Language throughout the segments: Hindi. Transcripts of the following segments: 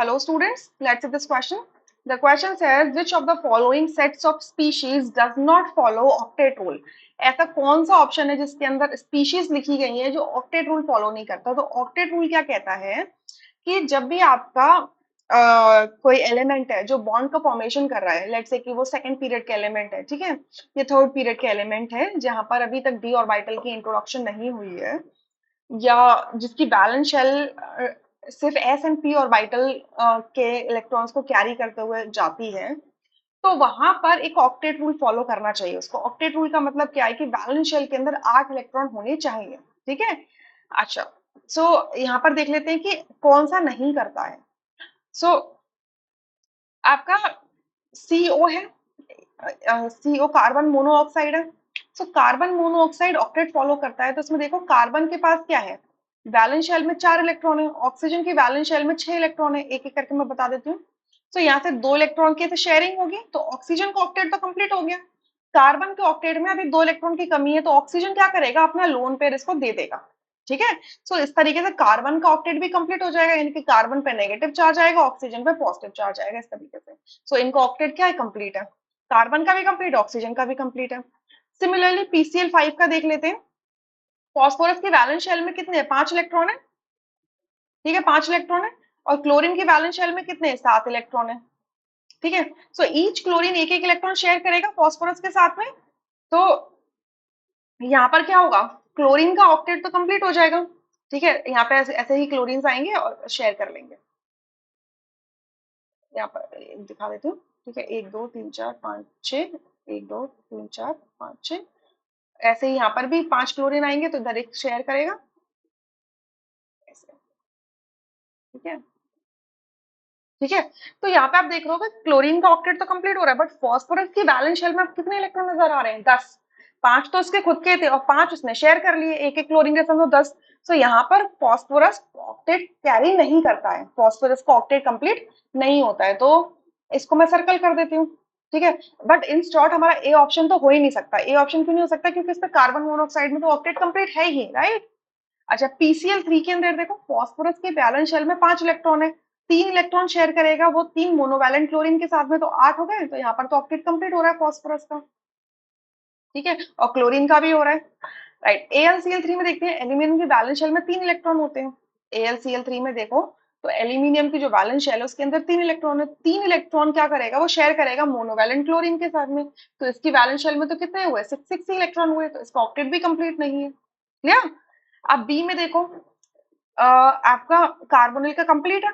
Hello students, let's see this question. The question says which of the following sets of species does not follow octet rule? ऐसा कौन सा ऑप्शन है जिसके अंदर स्पीशीज लिखी गई है जो ऑक्टेट रूल फॉलो नहीं करता? तो ऑक्टेट रूल क्या कहता है कि जब भी आपका कोई एलिमेंट है जो बॉन्ड का फॉर्मेशन कर रहा है, लेट्स से कि वो सेकंड पीरियड के एलिमेंट है, ठीक है, ये थर्ड पीरियड के एलिमेंट है जहां पर अभी तक डी ऑर्बिटल की इंट्रोडक्शन नहीं हुई है, या जिसकी बैलेंस शेल सिर्फ एस एंड पी ऑर्बिटल के इलेक्ट्रॉन्स को कैरी करते हुए जाती है, तो वहां पर एक ऑक्टेट रूल फॉलो करना चाहिए उसको। ऑक्टेट रूल का मतलब क्या है कि बैलेंस शेल के अंदर 8 इलेक्ट्रॉन होने चाहिए, ठीक है। अच्छा, सो यहाँ पर देख लेते हैं कि कौन सा नहीं करता है। सो आपका सीओ है, सीओ कार्बन मोनोऑक्साइड है। So carbon monoxide octet follow करता है, तो इसमें देखो कार्बन के पास क्या है, वैलेंस शेल में 4 इलेक्ट्रॉन है, ऑक्सीजन की वैलेंस शेल में 6 इलेक्ट्रॉन है। एक एक करके मैं बता देती हूँ। तो यहाँ से 2 इलेक्ट्रॉन की शेयरिंग होगी, तो ऑक्सीजन का ऑक्टेट तो कंप्लीट हो गया। कार्बन के ऑक्टेट में अभी 2 इलेक्ट्रॉन की कमी है, तो ऑक्सीजन क्या करेगा, अपना लोन पेयर इसको दे देगा, ठीक है। सो इस तरीके से कार्बन का ऑक्टेट भी कंप्लीट हो जाएगा, यानी कि कार्बन पे नेगेटिव चार्ज आएगा, ऑक्सीजन पे पॉजिटिव चार्ज आएगा, इस तरीके से। सो इनका ऑक्टेट क्या है, कंप्लीट है। कार्बन का भी कंप्लीट, ऑक्सीजन का भी कंप्लीट है। सिमिलरली पीसीएल 5 का देख लेते हैं। फॉस्फोरस की वैलेंस शेल में कितने, 5 इलेक्ट्रॉन है, ठीक है, 5 इलेक्ट्रॉन है। और क्लोरीन की वैलेंस शेल में कितने, 7 इलेक्ट्रॉन है, ठीक है। सो ईच क्लोरीन एक एक इलेक्ट्रॉन शेयर करेगा फॉस्फोरस के साथ में। तो यहाँ पर क्या होगा, क्लोरीन का ऑक्टेट तो कंप्लीट हो जाएगा, ठीक है। यहाँ पे ऐसे ही क्लोरीन आएंगे और शेयर कर लेंगे। यहाँ पर दिखा देती हूँ, ठीक है, 1 2 3 4 5 6, 1 2 3 4 5 6। ऐसे ही यहाँ पर भी 5 क्लोरीन आएंगे, तो इधर एक शेयर करेगा, ऐसे, ठीक है, ठीक है। तो यहाँ पे आप देख रहे हो क्लोरीन का ऑक्टेट तो कंप्लीट हो रहा है, बट फॉस्फोरस की वैलेंस शेल में कितने इलेक्ट्रॉन नजर आ रहे हैं, 10। 5 तो उसके खुद के थे और 5 उसने शेयर कर लिए, एक एक क्लोरीन के साथ, 10। तो यहाँ पर फॉस्फोरस ऑक्टेट कैरी नहीं करता है, फॉस्फोरस का ऑक्टेट कंप्लीट नहीं होता है, तो इसको मैं सर्कल कर देती हूँ, ठीक है। बट इन शॉर्ट हमारा ए ऑप्शन तो हो ही नहीं सकता। ए ऑप्शन क्यों नहीं हो सकता, क्योंकि इस पे कार्बन मोनोऑक्साइड में तो ऑक्टेट कंप्लीट है ही, राइट। अच्छा, पीसीएल 3 के अंदर देखो, फॉस्फोरस के वैलेंस शेल में 5 इलेक्ट्रॉन है, 3 इलेक्ट्रॉन शेयर करेगा वो 3 मोनोवैलेंट क्लोरीन के साथ में, तो 8 हो गए। तो यहाँ पर तो ऑक्टेट कंप्लीट हो रहा है फॉस्फोरस का, ठीक है, और क्लोरीन का भी हो रहा है, राइट। एलसीएल 3 में देखते हैं, एल्यूमिनियम की वैलेंस शेल में 3 इलेक्ट्रॉन होते हैं। एलसीएल 3 में देखो, तो एल्यूमिनियम की जो वैलेंस शेल है उसके अंदर 3 इलेक्ट्रॉन है, 3 इलेक्ट्रॉन क्या करेगा, वो शेयर करेगा मोनोवैलेंट क्लोरीन के साथ में। तो इसकी वैलेंस शेल में तो कितने हुए, 6 इलेक्ट्रॉन हुए, तो इसका ऑक्टेट भी कंप्लीट नहीं है, क्लियर। अब बी में देखो, आपका कार्बोनिल का कंप्लीट है।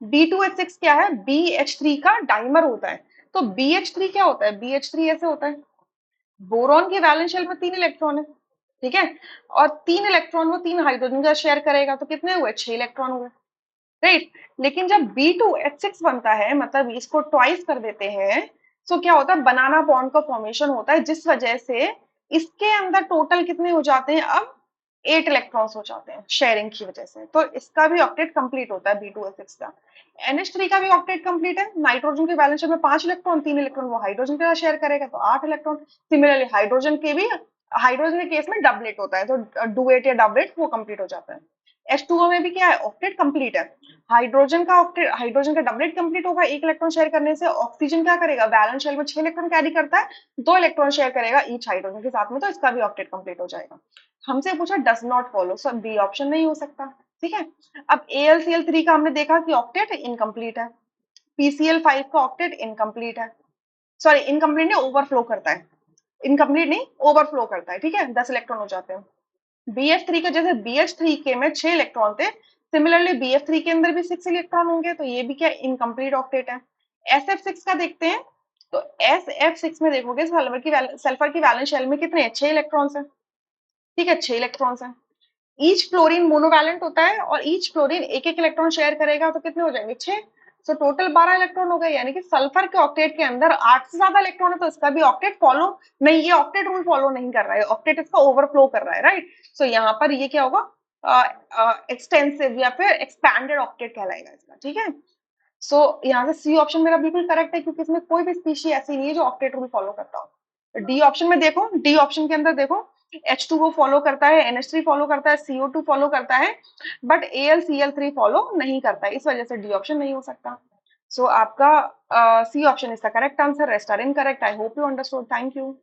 B2H6 क्या है, BH3 का डाइमर होता है। तो BH3 क्या होता है, BH3 ऐसे होता है। बोरॉन की वैलेंस शेल में 3 इलेक्ट्रॉन है, ठीक है, और 3 इलेक्ट्रॉन वो 3 हाइड्रोजन का शेयर करेगा, तो कितने हुए, 6 इलेक्ट्रॉन हुए, राइट। लेकिन जब B2H6 बनता है, मतलब इसको ट्वाइस कर देते हैं, तो क्या होता है, बनाना बॉन्ड का फॉर्मेशन होता है, जिस वजह से इसके अंदर टोटल कितने हो जाते हैं, अब 8 इलेक्ट्रॉन्स हो जाते हैं शेयरिंग की वजह से। तो इसका भी ऑक्टेट कंप्लीट होता है B2H6 का। NH3 का भी ऑक्टेट कंप्लीट है। नाइट्रोजन के वैलेंस शेल में 5 इलेक्ट्रॉन, 3 इलेक्ट्रॉन वो हाइड्रोजन के साथ शेयर करेगा, तो 8 इलेक्ट्रॉन। सिमिलरली हाइड्रोजन के भी, हाइड्रोजन के केस में डबलेट होता है, तो डुएट या डबलेट वो कंप्लीट हो जाता है। H2O में भी क्या है, ऑक्टेट कंप्लीट है। हाइड्रोजन का ऑक्टेट, हाइड्रोजन का डबलेट कंप्लीट होगा 1 इलेक्ट्रॉन शेयर करने से। ऑक्सीजन क्या करेगा, वैलेंस शेल में 6 इलेक्ट्रॉन कैरी करता है, 2 इलेक्ट्रॉन शेयर करेगा ईच हाइड्रोजन के साथ में, तो इसका भी ऑक्टेट कंप्लीट हो जाएगा। हमसे पूछा does not follow, so B option नहीं हो सकता, ठीक है। अब AlCl3 का हमने देखा कि ऑक्टेट इनकम्प्लीट है। PCl5 का ऑक्टेट इनकम्प्लीट है, सॉरी इनकम्प्लीट नहीं, ओवरफ्लो करता है, इनकम्प्लीट नहीं ओवरफ्लो करता है, ठीक है, 10 इलेक्ट्रॉन हो जाते हैं। BH3 का, जैसे BH3 के में 6 इलेक्ट्रॉन थे, सिमिलरली BF3 के अंदर भी 6 इलेक्ट्रॉन होंगे, तो ये भी क्या इनकम्प्लीट ऑक्टेट है। SF6 का देखते हैं, तो SF6 में देखोगे सल्फर की वैलेंस शेल में कितने हैं, 6 इलेक्ट्रॉन्स हैं, ठीक है, 6 इलेक्ट्रॉन्स हैं। ईच क्लोरीन मोनोवैलेंट होता है और ईच क्लोरीन एक एक इलेक्ट्रॉन शेयर करेगा, तो कितने हो जाएंगे, 6। सो टोटल 12 इलेक्ट्रॉन हो गए, यानी कि सल्फर के ऑक्टेट के अंदर 8 से ज्यादा इलेक्ट्रॉन है, तो इसका भी ऑक्टेट फॉलो नहीं, ये ऑक्टेट रूल फॉलो नहीं कर रहा है, ऑक्टेट इसका ओवरफ्लो कर रहा है, राइट। सो यहाँ पर ये क्या होगा, एक्सटेंसिव या फिर एक्सपैंडेड ऑक्टेट कहलाएगा इसका, ठीक है। सो यहाँ से सी ऑप्शन मेरा बिल्कुल करेक्ट है, क्योंकि इसमें कोई भी स्पीशी ऐसी नहीं है जो ऑक्टेट रूल फॉलो करता हो। डी ऑप्शन में देखो, डी ऑप्शन के अंदर देखो, H2O फॉलो करता है, NH3 फॉलो करता है, CO2 फॉलो करता है, बट AlCl3 फॉलो नहीं करता है, इस वजह से डी ऑप्शन नहीं हो सकता। सो आपका C option is the correct answer, rest are incorrect. I hope you understood. Thank you.